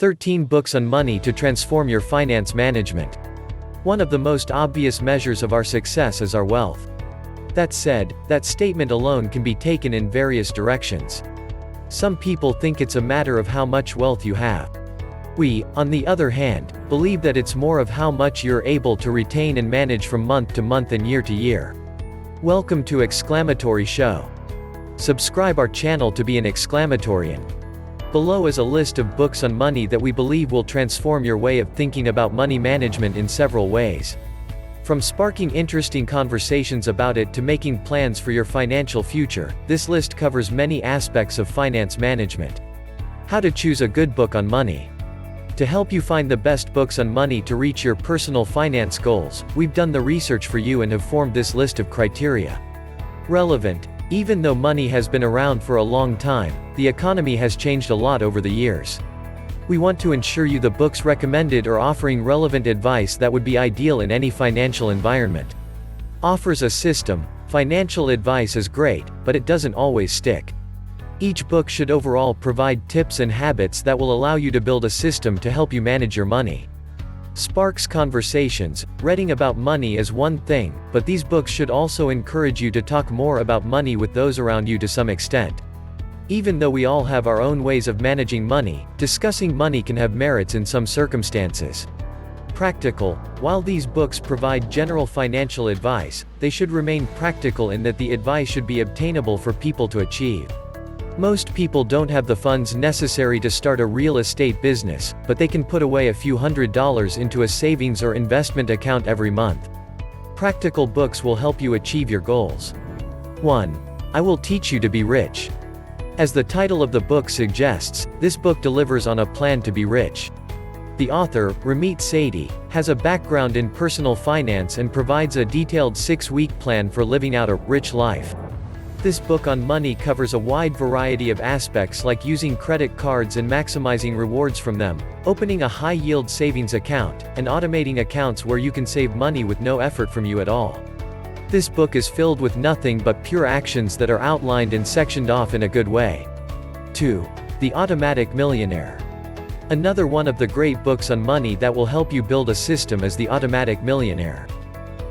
13 Books on Money to Transform Your Finance Management. One of the most obvious measures of our success is our wealth. That said, that statement alone can be taken in various directions. Some people think it's a matter of how much wealth you have. We, on the other hand, believe that it's more of how much you're able to retain and manage from month to month and year to year. Welcome to Exclamatory Show. Subscribe our channel to be an exclamatorian. Below is a list of books on money that we believe will transform your way of thinking about money management in several ways. From sparking interesting conversations about it to making plans for your financial future, this list covers many aspects of finance management. How to choose a good book on money. To help you find the best books on money to reach your personal finance goals, we've done the research for you and have formed this list of criteria. Relevant. Even though money has been around for a long time, the economy has changed a lot over the years. We want to ensure you the books recommended are offering relevant advice that would be ideal in any financial environment. Offers a system. Financial advice is great, but it doesn't always stick. Each book should overall provide tips and habits that will allow you to build a system to help you manage your money. Sparks conversations. Reading about money is one thing, but these books should also encourage you to talk more about money with those around you to some extent. Even though we all have our own ways of managing money, discussing money can have merits in some circumstances. Practical. While these books provide general financial advice, they should remain practical in that the advice should be obtainable for people to achieve. Most people don't have the funds necessary to start a real estate business, but they can put away a few $100s into a savings or investment account every month. Practical books will help you achieve your goals. 1. I Will Teach You to Be Rich. As the title of the book suggests, this book delivers on a plan to be rich. The author, Ramit Sethi, has a background in personal finance and provides a detailed 6-week plan for living out a rich life. This book on money covers a wide variety of aspects like using credit cards and maximizing rewards from them, opening a high-yield savings account, and automating accounts where you can save money with no effort from you at all. This book is filled with nothing but pure actions that are outlined and sectioned off in a good way. 2. The Automatic Millionaire. Another one of the great books on money that will help you build a system is The Automatic Millionaire.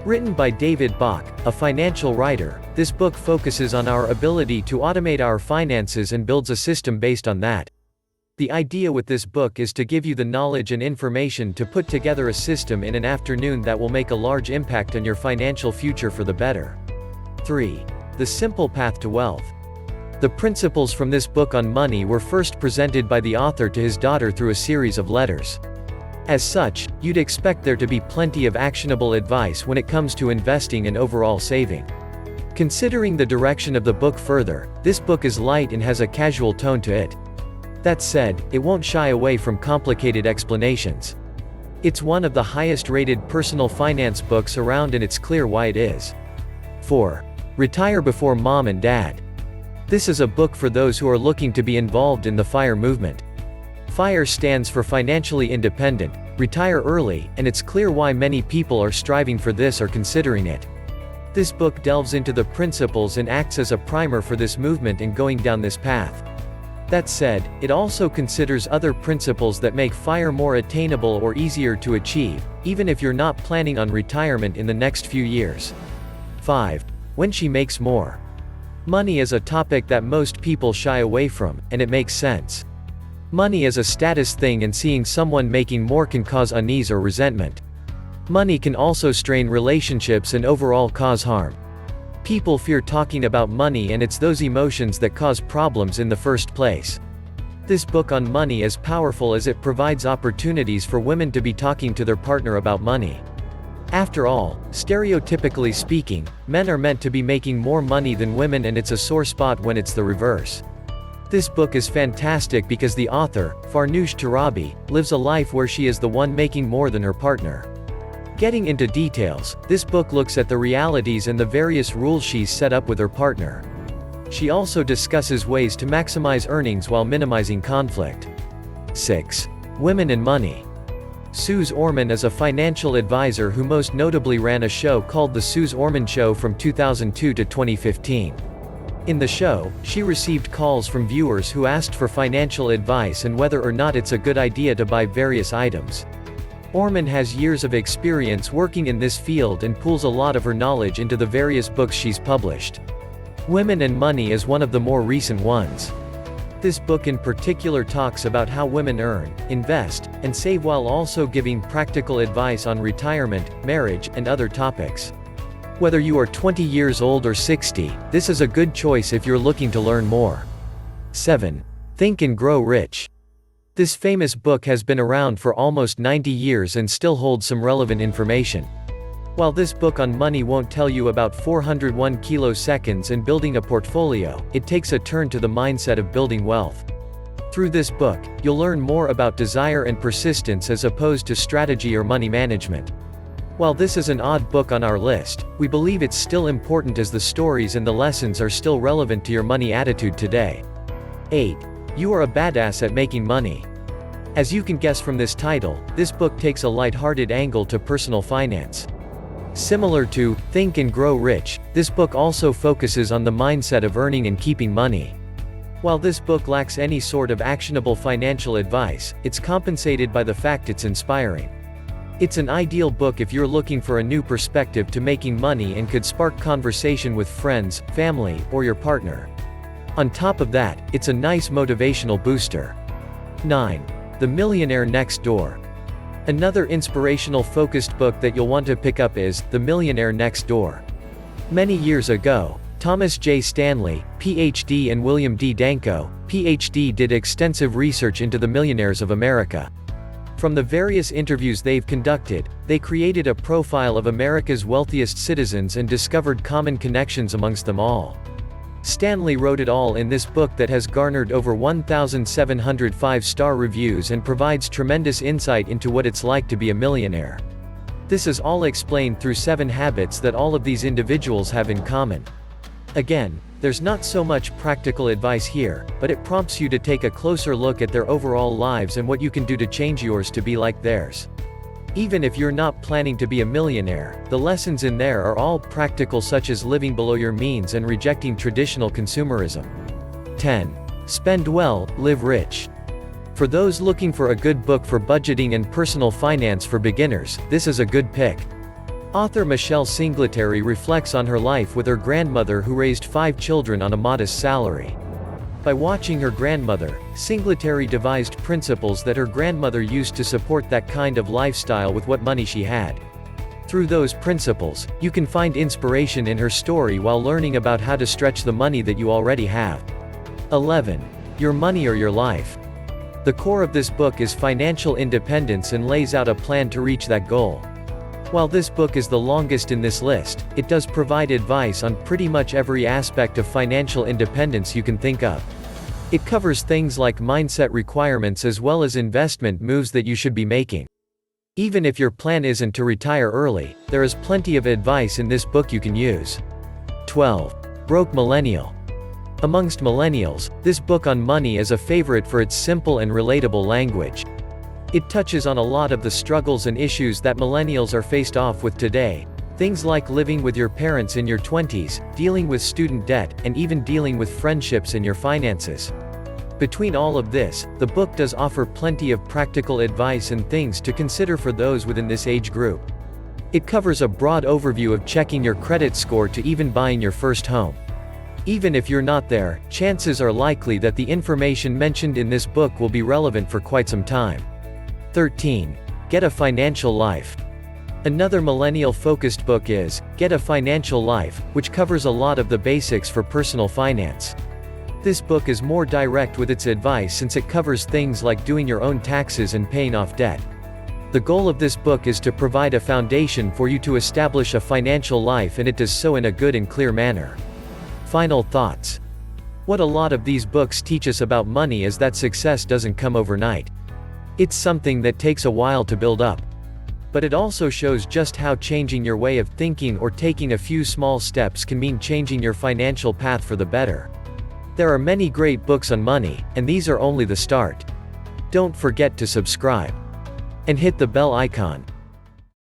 Written by David Bach, a financial writer, this book focuses on our ability to automate our finances and builds a system based on that. The idea with this book is to give you the knowledge and information to put together a system in an afternoon that will make a large impact on your financial future for the better. 3. The Simple Path to Wealth. The principles from this book on money were first presented by the author to his daughter through a series of letters. As such, you'd expect there to be plenty of actionable advice when it comes to investing and overall saving. Considering the direction of the book further, this book is light and has a casual tone to it. That said, it won't shy away from complicated explanations. It's one of the highest-rated personal finance books around and it's clear why it is. 4. Retire Before Mom and Dad. This is a book for those who are looking to be involved in the FIRE movement. FIRE stands for Financially Independent, Retire Early, and it's clear why many people are striving for this or considering it. This book delves into the principles and acts as a primer for this movement and going down this path. That said, it also considers other principles that make FIRE more attainable or easier to achieve, even if you're not planning on retirement in the next few years. 5. When She Makes More. Money is a topic that most people shy away from, and it makes sense. Money is a status thing and seeing someone making more can cause unease or resentment. Money can also strain relationships and overall cause harm. People fear talking about money and it's those emotions that cause problems in the first place. This book on money is powerful as it provides opportunities for women to be talking to their partner about money. After all, stereotypically speaking, men are meant to be making more money than women and it's a sore spot when it's the reverse. This book is fantastic because the author, Farnoosh Torabi, lives a life where she is the one making more than her partner. Getting into details, this book looks at the realities and the various rules she's set up with her partner. She also discusses ways to maximize earnings while minimizing conflict. 6. Women and Money. Suze Orman is a financial advisor who most notably ran a show called The Suze Orman Show from 2002 to 2015. In the show, she received calls from viewers who asked for financial advice and whether or not it's a good idea to buy various items. Orman has years of experience working in this field and pools a lot of her knowledge into the various books she's published. Women and Money is one of the more recent ones. This book in particular talks about how women earn, invest, and save while also giving practical advice on retirement, marriage, and other topics. Whether you are 20 years old or 60, this is a good choice if you're looking to learn more. 7. Think and Grow Rich. This famous book has been around for almost 90 years and still holds some relevant information. While this book on money won't tell you about 401 kiloseconds and building a portfolio, it takes a turn to the mindset of building wealth. Through this book, you'll learn more about desire and persistence as opposed to strategy or money management. While this is an odd book on our list, we believe it's still important as the stories and the lessons are still relevant to your money attitude today. 8. You Are a Badass at Making Money. As you can guess from this title, this book takes a light-hearted angle to personal finance. Similar to Think and Grow Rich, this book also focuses on the mindset of earning and keeping money. While this book lacks any sort of actionable financial advice, it's compensated by the fact it's inspiring. It's an ideal book if you're looking for a new perspective to making money and could spark conversation with friends, family, or your partner. On top of that, it's a nice motivational booster. 9. The Millionaire Next Door. Another inspirational focused book that you'll want to pick up is The Millionaire Next Door. Many years ago, Thomas J. Stanley, Ph.D. and William D. Danko, Ph.D. did extensive research into the millionaires of America. From the various interviews they've conducted, they created a profile of America's wealthiest citizens and discovered common connections amongst them all. Stanley wrote it all in this book that has garnered over 1,700 five-star reviews and provides tremendous insight into what it's like to be a millionaire. This is all explained through 7 habits that all of these individuals have in common. Again, there's not so much practical advice here, but it prompts you to take a closer look at their overall lives and what you can do to change yours to be like theirs. Even if you're not planning to be a millionaire, the lessons in there are all practical, such as living below your means and rejecting traditional consumerism. 10. Spend Well, Live Rich. For those looking for a good book for budgeting and personal finance for beginners, this is a good pick. Author Michelle Singletary reflects on her life with her grandmother who raised 5 children on a modest salary. By watching her grandmother, Singletary devised principles that her grandmother used to support that kind of lifestyle with what money she had. Through those principles, you can find inspiration in her story while learning about how to stretch the money that you already have. 11. Your Money or Your Life. The core of this book is financial independence and lays out a plan to reach that goal. While this book is the longest in this list, it does provide advice on pretty much every aspect of financial independence you can think of. It covers things like mindset requirements as well as investment moves that you should be making. Even if your plan isn't to retire early, there is plenty of advice in this book you can use. 12. Broke Millennial. Amongst millennials, this book on money is a favorite for its simple and relatable language. It touches on a lot of the struggles and issues that millennials are faced off with today. Things like living with your parents in your 20s, dealing with student debt, and even dealing with friendships and your finances. Between all of this, the book does offer plenty of practical advice and things to consider for those within this age group. It covers a broad overview of checking your credit score to even buying your first home. Even if you're not there, chances are likely that the information mentioned in this book will be relevant for quite some time. 13. Get a Financial Life. Another millennial-focused book is Get a Financial Life, which covers a lot of the basics for personal finance. This book is more direct with its advice since it covers things like doing your own taxes and paying off debt. The goal of this book is to provide a foundation for you to establish a financial life, and it does so in a good and clear manner. Final thoughts. What a lot of these books teach us about money is that success doesn't come overnight. It's something that takes a while to build up. But it also shows just how changing your way of thinking or taking a few small steps can mean changing your financial path for the better. There are many great books on money, and these are only the start. Don't forget to subscribe and hit the bell icon.